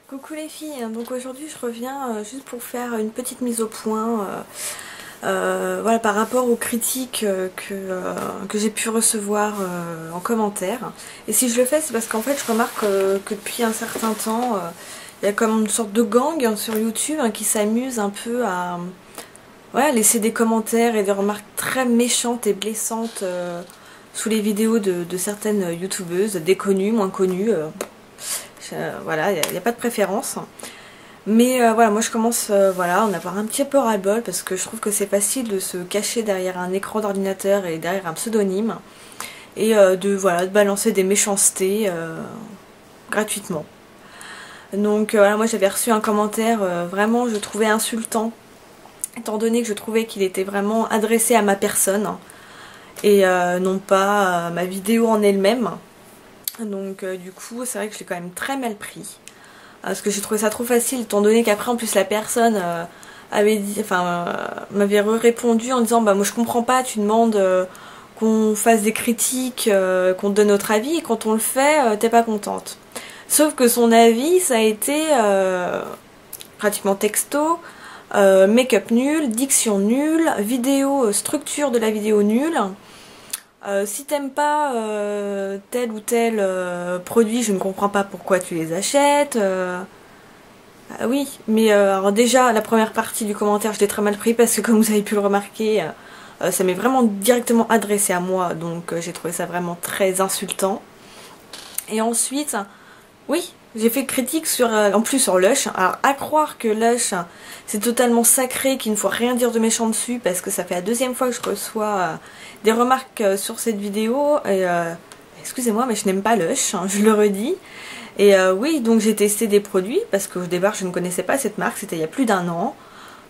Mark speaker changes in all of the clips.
Speaker 1: Coucou les filles, donc aujourd'hui je reviens juste pour faire une petite mise au point voilà, par rapport aux critiques que j'ai pu recevoir en commentaire. Et si je le fais, c'est parce qu'en fait je remarque que depuis un certain temps il y a comme une sorte de gang sur YouTube qui s'amuse un peu à ouais, laisser des commentaires et des remarques très méchantes et blessantes sous les vidéos de certaines youtubeuses, des connues, moins connues. Voilà, il n'y a pas de préférence. Mais voilà, moi je commence voilà, à en avoir un petit peu ras-le-bol parce que je trouve que c'est facile de se cacher derrière un écran d'ordinateur et derrière un pseudonyme et voilà, de balancer des méchancetés gratuitement. Donc voilà, moi j'avais reçu un commentaire vraiment je trouvais insultant étant donné que je trouvais qu'il était vraiment adressé à ma personne et non pas à ma vidéo en elle-même. Donc du coup c'est vrai que je l'ai quand même très mal pris. Parce que j'ai trouvé ça trop facile, étant donné qu'après en plus la personne avait dit, enfin m'avait répondu en disant bah moi je comprends pas, tu demandes qu'on fasse des critiques, qu'on te donne notre avis et quand on le fait t'es pas contente. Sauf que son avis ça a été pratiquement texto, make-up nul, diction nulle, vidéo, structure de la vidéo nulle. Si t'aimes pas tel ou tel produit, je ne comprends pas pourquoi tu les achètes. Ah oui, mais alors déjà, la première partie du commentaire, je l'ai très mal pris parce que comme vous avez pu le remarquer, ça m'est vraiment directement adressé à moi, donc j'ai trouvé ça vraiment très insultant. Et ensuite, oui, j'ai fait critique sur, en plus sur Lush. Alors à croire que Lush c'est totalement sacré, qu'il ne faut rien dire de méchant dessus parce que ça fait la deuxième fois que je reçois des remarques sur cette vidéo. Et excusez-moi mais je n'aime pas Lush, hein, je le redis. Et oui, donc j'ai testé des produits parce qu'au départ je ne connaissais pas cette marque, c'était il y a plus d'un an.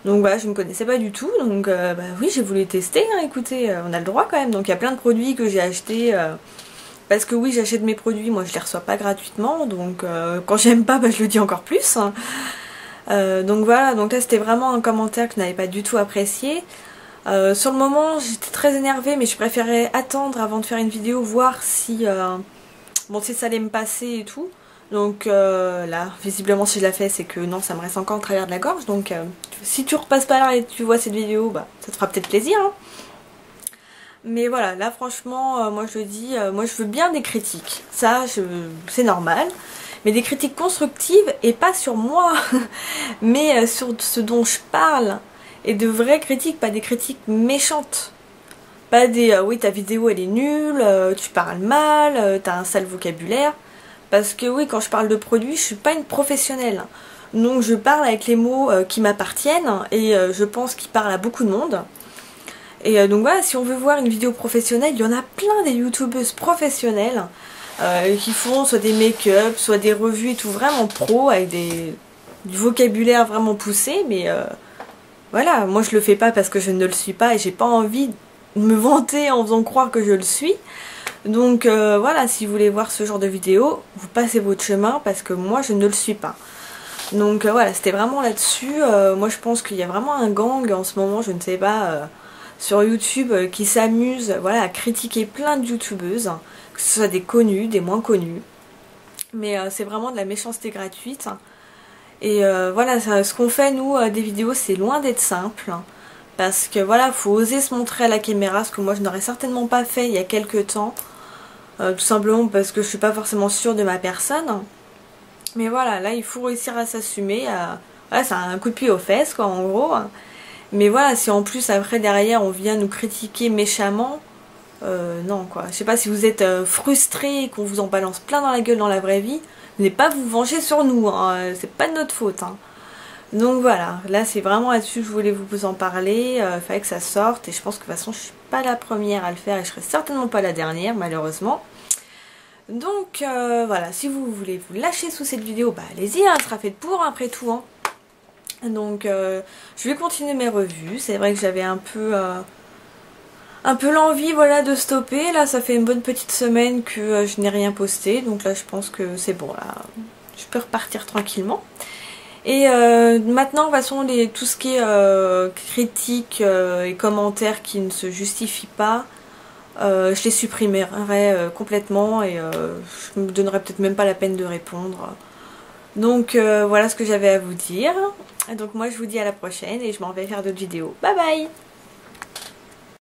Speaker 1: Donc voilà, je ne connaissais pas du tout, donc bah oui j'ai voulu tester, hein, écoutez, on a le droit quand même. Donc il y a plein de produits que j'ai achetés parce que oui j'achète mes produits, moi je les reçois pas gratuitement, donc quand j'aime pas bah, je le dis encore plus. Donc voilà, donc là c'était vraiment un commentaire que je n'avais pas du tout apprécié. Sur le moment j'étais très énervée mais je préférais attendre avant de faire une vidéo, voir si, bon, si ça allait me passer et tout. Donc là, visiblement si je la fais c'est que non, ça me reste encore au travers de la gorge. Donc si tu repasses pas là et tu vois cette vidéo, bah ça te fera peut-être plaisir. Hein. Mais voilà, là franchement, moi je dis, moi je veux bien des critiques. Ça, c'est normal. Mais des critiques constructives et pas sur moi, mais sur ce dont je parle. Et de vraies critiques, pas des critiques méchantes. Pas des oui ta vidéo elle est nulle, tu parles mal, t'as un sale vocabulaire. Parce que oui, quand je parle de produits, je suis pas une professionnelle. Donc je parle avec les mots qui m'appartiennent et je pense qu'ils parlent à beaucoup de monde. Et donc voilà, si on veut voir une vidéo professionnelle, il y en a plein des youtubeuses professionnelles qui font soit des make-up, soit des revues et tout vraiment pro avec du vocabulaire vraiment poussé. Mais voilà, moi je le fais pas parce que je ne le suis pas et j'ai pas envie de me vanter en faisant croire que je le suis. Donc voilà, si vous voulez voir ce genre de vidéo, vous passez votre chemin parce que moi je ne le suis pas. Donc voilà, c'était vraiment là-dessus. Moi je pense qu'il y a vraiment un gang en ce moment, je ne sais pas, sur YouTube qui s'amuse voilà, à critiquer plein de youtubeuses, que ce soit des connues, des moins connues. Mais c'est vraiment de la méchanceté gratuite. Et voilà, ce qu'on fait nous des vidéos, c'est loin d'être simple. Parce que voilà, faut oser se montrer à la caméra, ce que moi je n'aurais certainement pas fait il y a quelques temps. Tout simplement parce que je suis pas forcément sûre de ma personne. Mais voilà, là il faut réussir à s'assumer. Voilà, c'est un coup de pied aux fesses quoi en gros. Mais voilà, si en plus après derrière on vient nous critiquer méchamment, non quoi. Je sais pas si vous êtes frustré et qu'on vous en balance plein dans la gueule dans la vraie vie, venez pas vous venger sur nous, hein, c'est pas de notre faute. Hein. Donc voilà, là c'est vraiment là-dessus que je voulais vous en parler, il fallait que ça sorte et je pense que de toute façon je suis pas la première à le faire et je serai certainement pas la dernière malheureusement. Donc voilà, si vous voulez vous lâcher sous cette vidéo, bah allez-y, hein, elle sera faite pour après tout. Hein. Donc je vais continuer mes revues, c'est vrai que j'avais un peu l'envie voilà, de stopper, là ça fait une bonne petite semaine que je n'ai rien posté, donc là je pense que c'est bon, là je peux repartir tranquillement. Et maintenant, de toute façon, tout ce qui est critiques et commentaires qui ne se justifient pas, je les supprimerai complètement et je me donnerai peut-être même pas la peine de répondre. Donc voilà ce que j'avais à vous dire. Donc moi je vous dis à la prochaine et je m'en vais faire d'autres vidéos. Bye bye!